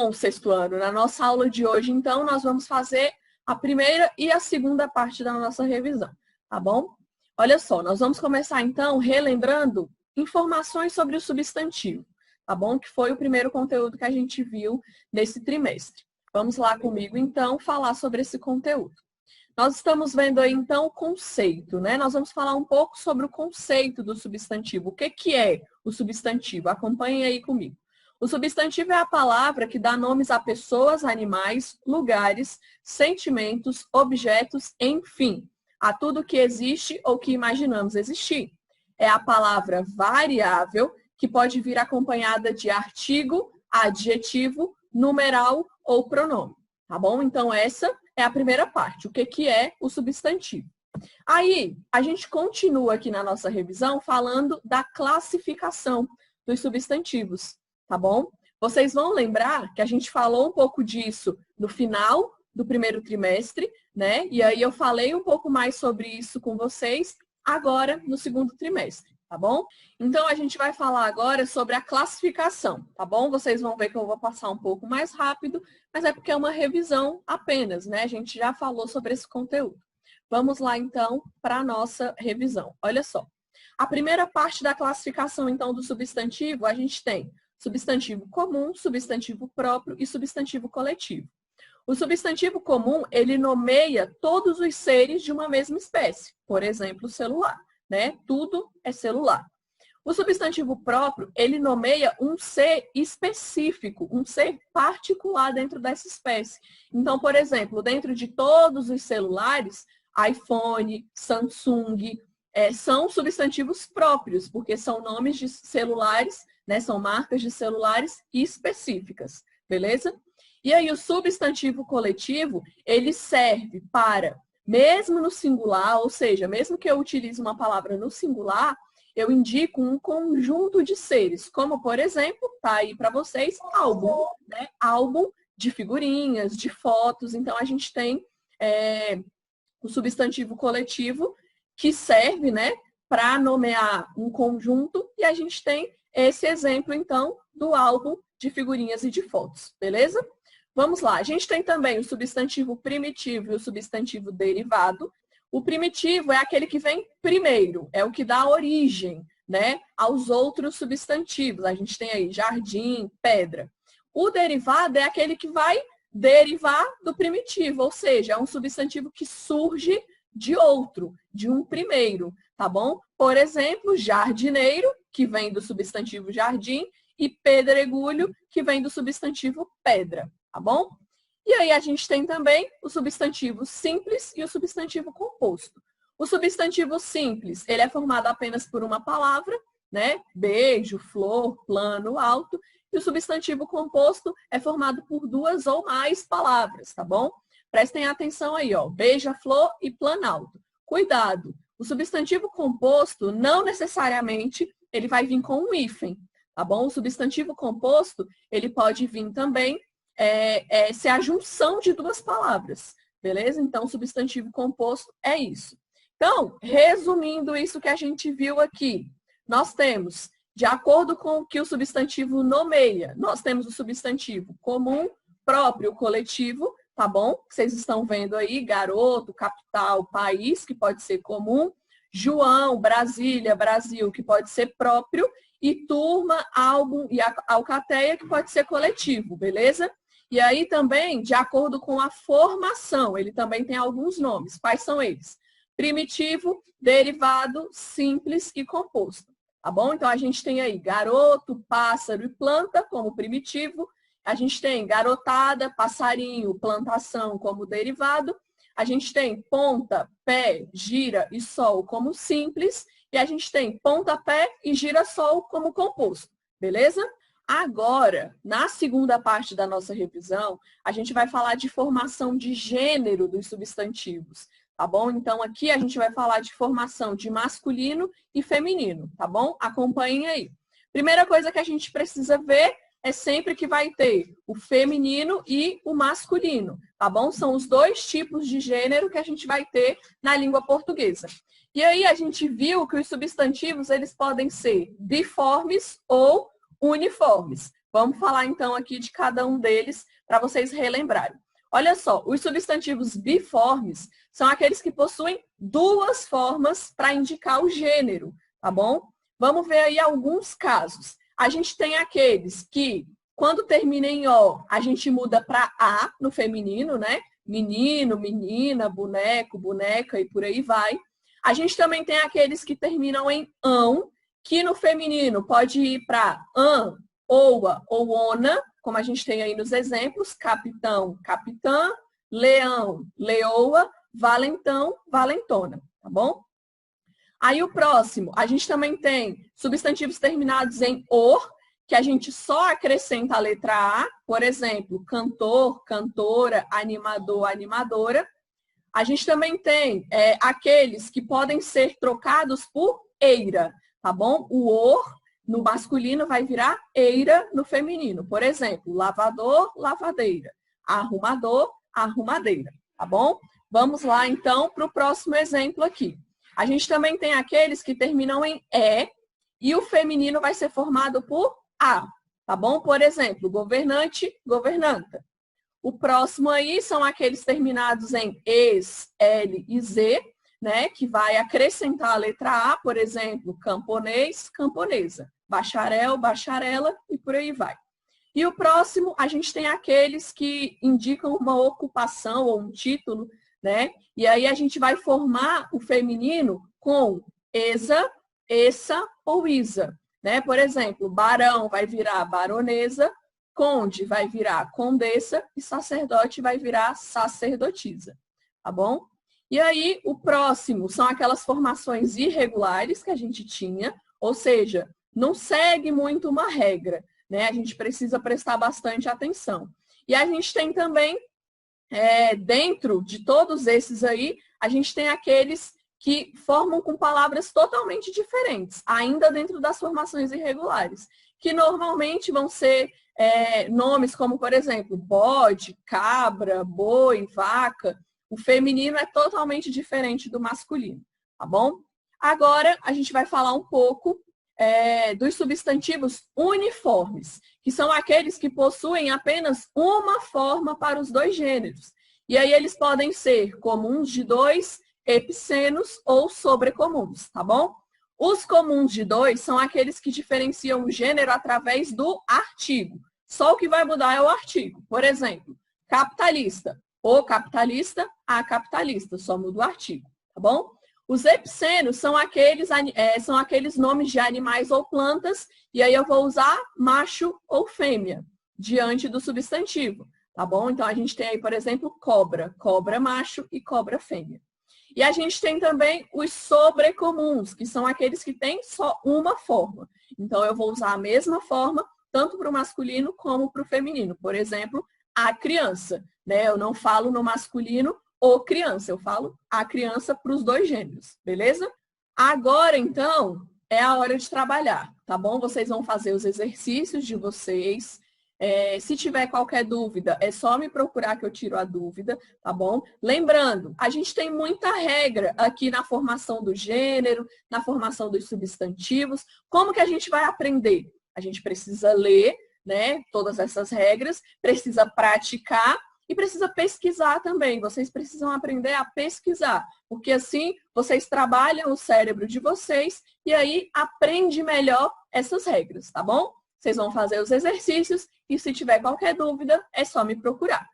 Bom, sexto ano, na nossa aula de hoje, então, nós vamos fazer a primeira e a segunda parte da nossa revisão, tá bom? Olha só, nós vamos começar, então, relembrando informações sobre o substantivo, tá bom? Que foi o primeiro conteúdo que a gente viu nesse trimestre. Vamos lá comigo, então, falar sobre esse conteúdo. Nós estamos vendo aí, então, o conceito, né? Nós vamos falar um pouco sobre o conceito do substantivo. O que é o substantivo? Acompanhem aí comigo. O substantivo é a palavra que dá nomes a pessoas, animais, lugares, sentimentos, objetos, enfim, a tudo que existe ou que imaginamos existir. É a palavra variável que pode vir acompanhada de artigo, adjetivo, numeral ou pronome. Tá bom? Então, essa é a primeira parte. O que é o substantivo? Aí, a gente continua aqui na nossa revisão falando da classificação dos substantivos, tá bom? Vocês vão lembrar que a gente falou um pouco disso no final do primeiro trimestre, né? E aí eu falei um pouco mais sobre isso com vocês agora no segundo trimestre, tá bom? Então, a gente vai falar agora sobre a classificação, tá bom? Vocês vão ver que eu vou passar um pouco mais rápido, mas é porque é uma revisão apenas, né? A gente já falou sobre esse conteúdo. Vamos lá, então, para a nossa revisão. Olha só. A primeira parte da classificação, então, do substantivo, a gente tem substantivo comum, substantivo próprio e substantivo coletivo. O substantivo comum, ele nomeia todos os seres de uma mesma espécie. Por exemplo, celular, né? Tudo é celular. O substantivo próprio, ele nomeia um ser específico, um ser particular dentro dessa espécie. Então, por exemplo, dentro de todos os celulares, iPhone, Samsung, são substantivos próprios, porque são nomes de celulares, né? São marcas de celulares específicas, beleza? E aí o substantivo coletivo, ele serve para, mesmo no singular, ou seja, mesmo que eu utilize uma palavra no singular, eu indico um conjunto de seres, como, por exemplo, tá aí para vocês, álbum, né? Álbum de figurinhas, de fotos. Então, a gente tem o substantivo coletivo que serve, né, para nomear um conjunto, e a gente tem esse exemplo, então, do álbum de figurinhas e de fotos, beleza? Vamos lá, a gente tem também o substantivo primitivo e o substantivo derivado. O primitivo é aquele que vem primeiro, é o que dá origem, né, aos outros substantivos. A gente tem aí jardim, pedra. O derivado é aquele que vai derivar do primitivo, ou seja, é um substantivo que surge de outro, de um primeiro, tá bom? Por exemplo, jardineiro, que vem do substantivo jardim, e pedregulho, que vem do substantivo pedra, tá bom? E aí a gente tem também o substantivo simples e o substantivo composto. O substantivo simples, ele é formado apenas por uma palavra, né? Beijo, flor, plano, alto. E o substantivo composto é formado por duas ou mais palavras, tá bom? Prestem atenção aí, ó. Beija-flor e planalto. Cuidado, o substantivo composto não necessariamente ele vai vir com um hífen, tá bom? O substantivo composto, ele pode vir também ser a junção de duas palavras, beleza? Então, substantivo composto é isso. Então, resumindo isso que a gente viu aqui, nós temos, de acordo com o que o substantivo nomeia, nós temos o substantivo comum, próprio, coletivo, tá bom? Vocês estão vendo aí, garoto, capital, país, que pode ser comum, João, Brasília, Brasil, que pode ser próprio, e turma, álbum e alcateia, que pode ser coletivo, beleza? E aí também, de acordo com a formação, ele também tem alguns nomes. Quais são eles? Primitivo, derivado, simples e composto. Tá bom? Então, a gente tem aí garoto, pássaro e planta como primitivo. A gente tem garotada, passarinho, plantação como derivado. A gente tem ponta, pé, gira e sol como simples. E a gente tem pontapé e girassol como composto. Beleza? Agora, na segunda parte da nossa revisão, a gente vai falar de formação de gênero dos substantivos, tá bom? Então, aqui a gente vai falar de formação de masculino e feminino, tá bom? Acompanhem aí. Primeira coisa que a gente precisa ver é sempre que vai ter o feminino e o masculino, tá bom? São os dois tipos de gênero que a gente vai ter na língua portuguesa. E aí a gente viu que os substantivos, eles podem ser biformes ou uniformes. Vamos falar então aqui de cada um deles para vocês relembrarem. Olha só, os substantivos biformes são aqueles que possuem duas formas para indicar o gênero, tá bom? Vamos ver aí alguns casos. A gente tem aqueles que, quando termina em O, a gente muda para A no feminino, né? Menino, menina, boneco, boneca e por aí vai. A gente também tem aqueles que terminam em ão, que no feminino pode ir para an, oa ou ona, como a gente tem aí nos exemplos, capitão, capitã, leão, leoa, valentão, valentona, tá bom? Aí o próximo, a gente também tem substantivos terminados em or, que a gente só acrescenta a letra A, por exemplo, cantor, cantora, animador, animadora. A gente também tem aqueles que podem ser trocados por eira, tá bom? O or no masculino vai virar eira no feminino. Por exemplo, lavador, lavadeira. Arrumador, arrumadeira, tá bom? Vamos lá, então, para o próximo exemplo aqui. A gente também tem aqueles que terminam em e o feminino vai ser formado por a, tá bom? Por exemplo, governante, governanta. O próximo aí são aqueles terminados em es, l e z, né? Que vai acrescentar a letra A, por exemplo, camponês, camponesa, bacharel, bacharela e por aí vai. E o próximo, a gente tem aqueles que indicam uma ocupação ou um título, né? E aí a gente vai formar o feminino com esa, essa ou isa, né? Por exemplo, barão vai virar baronesa, conde vai virar condessa e sacerdote vai virar sacerdotisa, tá bom? E aí, o próximo são aquelas formações irregulares que a gente tinha, ou seja, não segue muito uma regra, né? A gente precisa prestar bastante atenção. E a gente tem também, dentro de todos esses aí, a gente tem aqueles que formam com palavras totalmente diferentes, ainda dentro das formações irregulares, que normalmente vão ser nomes como, por exemplo, bode, cabra, boi, vaca. O feminino é totalmente diferente do masculino, tá bom? Agora, a gente vai falar um pouco dos substantivos uniformes, que são aqueles que possuem apenas uma forma para os dois gêneros. E aí eles podem ser comuns de dois, epicenos ou sobrecomuns, tá bom? Os comuns de dois são aqueles que diferenciam o gênero através do artigo. Só o que vai mudar é o artigo. Por exemplo, capitalista. O capitalista, a capitalista. Só muda o artigo, tá bom? Os epicenos são aqueles nomes de animais ou plantas, e aí eu vou usar macho ou fêmea diante do substantivo, tá bom? Então, a gente tem aí, por exemplo, cobra. Cobra macho e cobra fêmea. E a gente tem também os sobrecomuns, que são aqueles que têm só uma forma. Então, eu vou usar a mesma forma, tanto para o masculino como para o feminino. Por exemplo, a criança, né? Eu não falo no masculino ou criança, eu falo a criança para os dois gêneros, beleza? Agora, então, é a hora de trabalhar, tá bom? Vocês vão fazer os exercícios de vocês. Se tiver qualquer dúvida, é só me procurar que eu tiro a dúvida, tá bom? Lembrando, a gente tem muita regra aqui na formação do gênero, na formação dos substantivos. Como que a gente vai aprender? A gente precisa ler, né, todas essas regras, precisa praticar e precisa pesquisar também. Vocês precisam aprender a pesquisar, porque assim vocês trabalham o cérebro de vocês e aí aprende melhor essas regras, tá bom? Vocês vão fazer os exercícios e se tiver qualquer dúvida, é só me procurar.